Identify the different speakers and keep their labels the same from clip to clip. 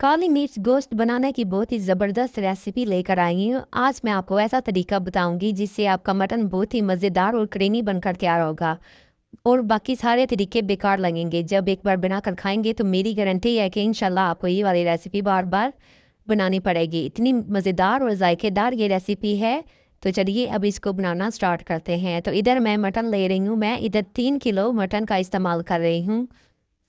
Speaker 1: काली मिर्च गोश्त बनाने की बहुत ही ज़बरदस्त रेसिपी लेकर आई हूँ। आज मैं आपको ऐसा तरीका बताऊंगी जिससे आपका मटन बहुत ही मज़ेदार और क्रीमी बनकर तैयार होगा और बाकी सारे तरीके बेकार लगेंगे। जब एक बार बनाकर खाएंगे तो मेरी गारंटी है कि इंशाल्लाह आपको ये वाली रेसिपी बार बार बनानी पड़ेगी। इतनी मज़ेदार और जायकेदार ये रेसिपी है। तो चलिए अब इसको बनाना स्टार्ट करते हैं। तो इधर मैं मटन ले रही हूँ। मैं इधर 3 किलो मटन का इस्तेमाल कर रही हूँ।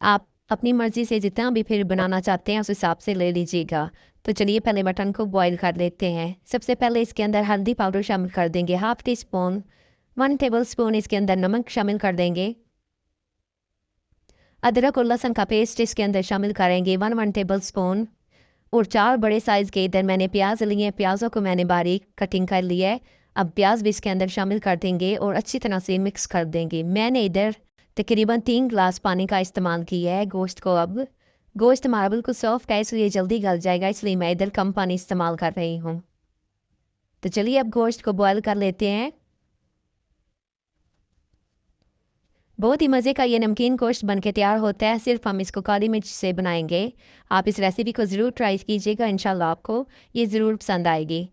Speaker 1: आप अपनी मर्ज़ी से जितना भी फिर बनाना चाहते हैं उस हिसाब से ले लीजिएगा। तो चलिए पहले मटन को बॉईल कर लेते हैं। सबसे पहले इसके अंदर हल्दी पाउडर शामिल कर देंगे, half tea spoon. 1 table spoon इसके अंदर नमक शामिल कर देंगे। अदरक और लहसुन का पेस्ट इसके अंदर शामिल करेंगे 1 टेबल स्पून। और 4 बड़े साइज़ के इधर मैंने प्याज लिए हैं। प्याज़ों को मैंने बारीक कटिंग कर लिया है। अब प्याज भी इसके अंदर शामिल कर देंगे और अच्छी तरह से मिक्स कर देंगे। मैंने इधर तकरीबन 3 गिलास पानी का इस्तेमाल किया है गोश्त को। अब गोश्त हमारा बिल्कुल सॉफ्ट है इसलिए जल्दी गल जाएगा, इसलिए मैं इधर कम पानी इस्तेमाल कर रही हूँ। तो चलिए अब गोश्त को बॉयल कर लेते हैं। बहुत ही मज़े का ये नमकीन गोश्त बन के तैयार होता है। सिर्फ हम इसको काली मिर्च से बनाएंगे। आप इस रेसिपी को ज़रूर ट्राई कीजिएगा, इंशाल्लाह आपको ये ज़रूर पसंद आएगी।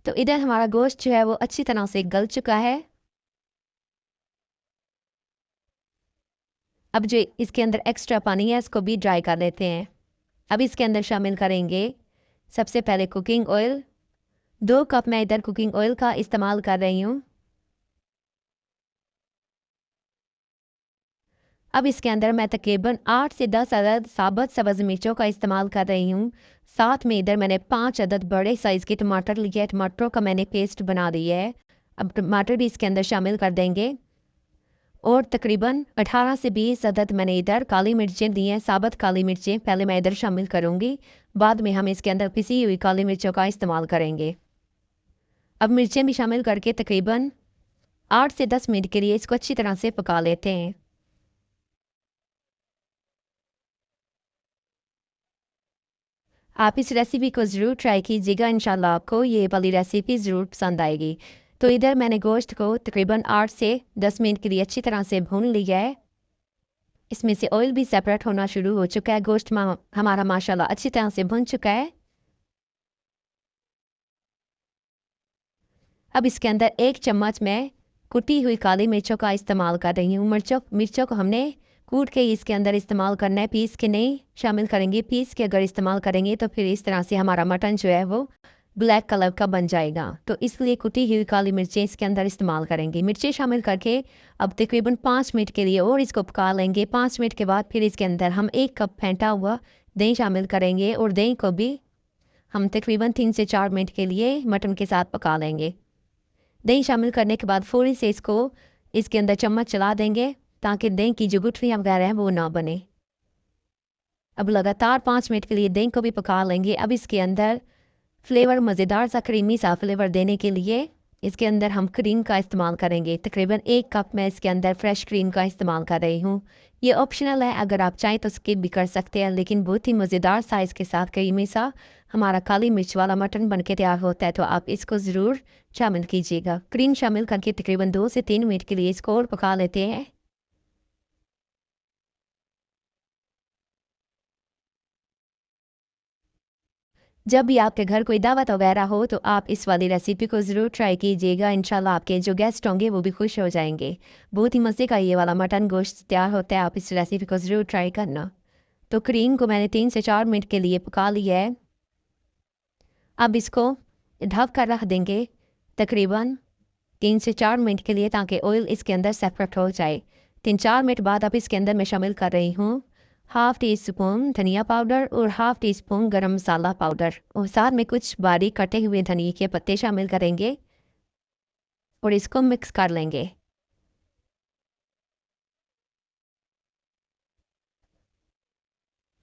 Speaker 1: तो इधर हमारा गोश्त जो है वो अच्छी तरह से गल चुका है। अब जो इसके अंदर एक्स्ट्रा पानी है इसको भी ड्राई कर लेते हैं। अब इसके अंदर शामिल करेंगे सबसे पहले कुकिंग ऑयल। 2 कप मैं इधर कुकिंग ऑयल का इस्तेमाल कर रही हूँ। अब इसके अंदर मैं तकरीबन 8 से 10 अदद साबुत सब्ज़ मिर्चों का इस्तेमाल कर रही हूँ। साथ में इधर मैंने 5 अदद बड़े साइज़ के टमाटर लिए हैं। टमाटरों का मैंने पेस्ट बना दिया है। अब टमाटर भी इसके अंदर शामिल कर देंगे। और तकरीबन 18 से 20 अदद मैंने इधर काली मिर्चें दी हैं। साबुत काली मिर्चें पहले मैं इधर शामिल करूँगी, बाद में हम इसके अंदर पिसी हुई काली मिर्चों का इस्तेमाल करेंगे। अब मिर्चें भी शामिल करके तकरीबन 8 से 10 मिनट के लिए इसको अच्छी तरह से पका लेते हैं। आप इस रेसिपी को ज़रूर ट्राई कीजिएगा, इंशाल्लाह आपको ये वाली रेसिपी ज़रूर पसंद आएगी। तो इधर मैंने गोश्त को तकरीबन 8 से 10 मिनट के लिए अच्छी तरह से भून लिया है। इसमें से ऑयल भी सेपरेट होना शुरू हो चुका है। गोश्त हमारा माशाल्लाह अच्छी तरह से भुन चुका है। अब इसके अंदर 1 चम्मच मैं कुटी हुई काली मिर्चों का इस्तेमाल कर रही हूँ। मिर्चों को हमने कूट के इसके अंदर इस्तेमाल करना है, पीस के नहीं शामिल करेंगे। पीस के अगर इस्तेमाल करेंगे तो फिर इस तरह से हमारा मटन जो है वो ब्लैक कलर का बन जाएगा। तो इसलिए कुटी हुई काली मिर्चें इसके अंदर इस्तेमाल करेंगे। मिर्चें शामिल करके अब तकरीबन 5 मिनट के लिए और इसको पका लेंगे। 5 मिनट के बाद फिर इसके अंदर हम 1 कप फेंटा हुआ दही शामिल करेंगे और दही को भी हम तकरीबन 3 से 4 मिनट के लिए मटन के साथ पका लेंगे। दही शामिल करने के बाद फ़ौरी से इसको इसके अंदर चम्मच चला देंगे ताकि दही की जो गुठलियाँ वगैरह हैं वो ना बने। अब लगातार 5 मिनट के लिए दही को भी पका लेंगे। अब इसके अंदर फ्लेवर मज़ेदार सा क्रीमी सा फ्लेवर देने के लिए इसके अंदर हम क्रीम का इस्तेमाल करेंगे। तकरीबन 1 कप मैं इसके अंदर फ्रेश क्रीम का इस्तेमाल कर रही हूँ। ये ऑप्शनल है, अगर आप चाहें तो स्किप भी कर सकते हैं, लेकिन बहुत ही मज़ेदार साइज़ के साथ क्रीमी सा हमारा काली मिर्च वाला मटन बन के तैयार होता है। तो आप इसको ज़रूर शामिल कीजिएगा। क्रीम शामिल करके तकरीबन 2 से 3 मिनट के लिए इसको और पका लेते हैं। जब भी आपके घर कोई दावत वगैरह हो तो आप इस वाली रेसिपी को ज़रूर ट्राई कीजिएगा। इंशाल्लाह आपके जो गेस्ट होंगे वो भी खुश हो जाएंगे। बहुत ही मज़े का ये वाला मटन गोश्त तैयार होता है। आप इस रेसिपी को ज़रूर ट्राई करना। तो क्रीम को मैंने 3 से 4 मिनट के लिए पका लिया है। अब इसको ढक कर रख देंगे तकरीबन 3 से 4 मिनट के लिए ताकि ऑयल इसके अंदर सेपरेट हो जाए। 3-4 मिनट बाद अब इसके अंदर मैं शामिल कर रही हूँ हाफ़ टी स्पून धनिया पाउडर और हाफ़ टी स्पून गरम मसाला पाउडर, और साथ में कुछ बारीक कटे हुए धनिया के पत्ते शामिल करेंगे और इसको मिक्स कर लेंगे।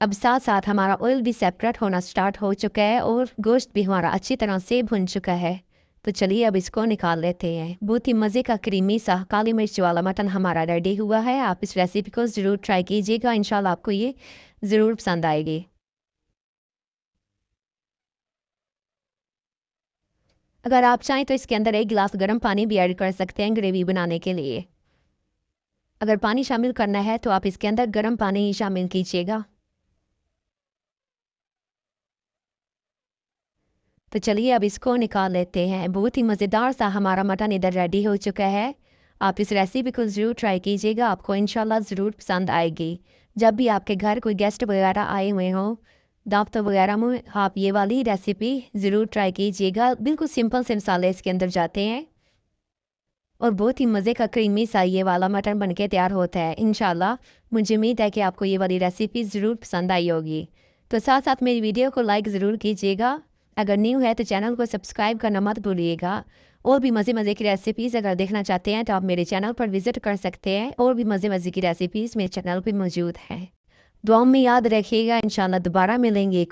Speaker 1: अब साथ साथ हमारा ऑयल भी सेपरेट होना स्टार्ट हो चुका है और गोश्त भी हमारा अच्छी तरह से भुन चुका है। तो चलिए अब इसको निकाल लेते हैं। बहुत ही मज़े का क्रीमी सा काली मिर्च वाला मटन हमारा रेडी हुआ है। आप इस रेसिपी को ज़रूर ट्राई कीजिएगा, इंशाल्लाह आपको ये ज़रूर पसंद आएगी। अगर आप चाहें तो इसके अंदर 1 गिलास गर्म पानी भी ऐड कर सकते हैं ग्रेवी बनाने के लिए। अगर पानी शामिल करना है तो आप इसके अंदर गर्म पानी ही शामिल कीजिएगा। तो चलिए अब इसको निकाल लेते हैं। बहुत ही मज़ेदार सा हमारा मटन इधर रेडी हो चुका है। आप इस रेसिपी को ज़रूर ट्राई कीजिएगा, आपको इंशाल्लाह ज़रूर पसंद आएगी। जब भी आपके घर कोई गेस्ट वगैरह आए हुए हों, दावत वगैरह में, आप ये वाली रेसिपी ज़रूर ट्राई कीजिएगा। बिल्कुल सिंपल से मसाले इसके अंदर जाते हैं और बहुत ही मज़े का क्रीमी सा ये वाला मटन बनके तैयार होता है। इंशाल्लाह मुझे उम्मीद है कि आपको ये वाली रेसिपी ज़रूर पसंद आई होगी। तो साथ साथ मेरी वीडियो को लाइक ज़रूर कीजिएगा। अगर न्यू है तो चैनल को सब्सक्राइब करना मत भूलिएगा। और भी मज़े की रेसिपीज़ अगर देखना चाहते हैं तो आप मेरे चैनल पर विज़िट कर सकते हैं। और भी मज़े की रेसिपीज़ मेरे चैनल पर मौजूद हैं। दुआ में याद रखिएगा, इंशाल्लाह दोबारा मिलेंगे।